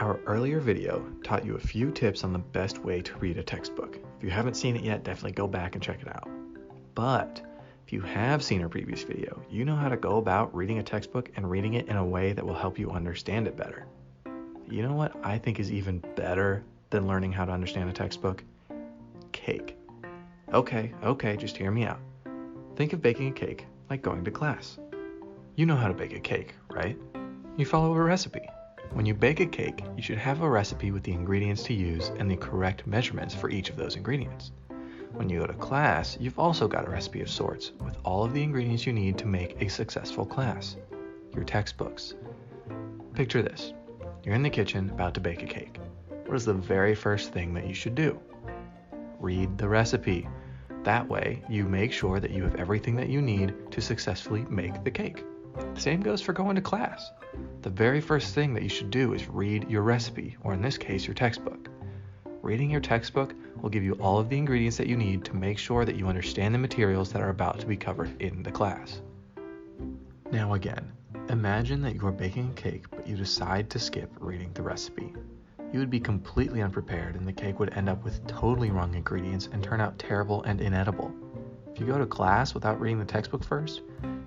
Our earlier video taught you a few tips on the best way to read a textbook. If you haven't seen it yet, definitely go back and check it out. But if you have seen our previous video, you know how to go about reading a textbook and reading it in a way that will help you understand it better. You know what I think is even better than learning how to understand a textbook? Cake. Okay, just hear me out. Think of baking a cake like going to class. You know how to bake a cake, right? You follow a recipe. When you bake a cake, you should have a recipe with the ingredients to use and the correct measurements for each of those ingredients. When you go to class, you've also got a recipe of sorts with all of the ingredients you need to make a successful class. Your textbooks. Picture this. You're in the kitchen about to bake a cake. What is the very first thing that you should do? Read the recipe. That way, you make sure that you have everything that you need to successfully make the cake. The same goes for going to class. The very first thing that you should do is read your recipe, or in this case, your textbook. Reading your textbook will give you all of the ingredients that you need to make sure that you understand the materials that are about to be covered in the class. Now again, imagine that you are baking a cake, but you decide to skip reading the recipe. You would be completely unprepared and the cake would end up with totally wrong ingredients and turn out terrible and inedible. If you go to class without reading the textbook first,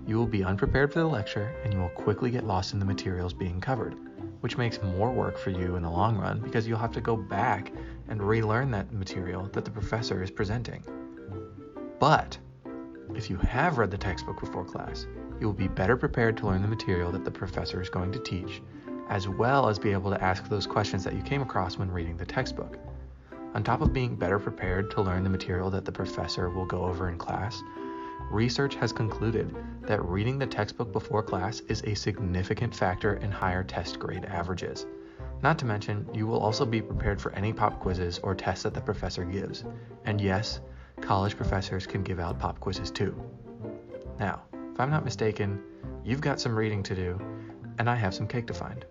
you will be unprepared for the lecture and you will quickly get lost in the materials being covered, which makes more work for you in the long run because you'll have to go back and relearn that material that the professor is presenting. But if you have read the textbook before class, you will be better prepared to learn the material that the professor is going to teach, as well as be able to ask those questions that you came across when reading the textbook. On top of being better prepared to learn the material that the professor will go over in class, research has concluded that reading the textbook before class is a significant factor in higher test grade averages. Not to mention, you will also be prepared for any pop quizzes or tests that the professor gives. And yes, college professors can give out pop quizzes too. Now, if I'm not mistaken, you've got some reading to do, and I have some cake to find.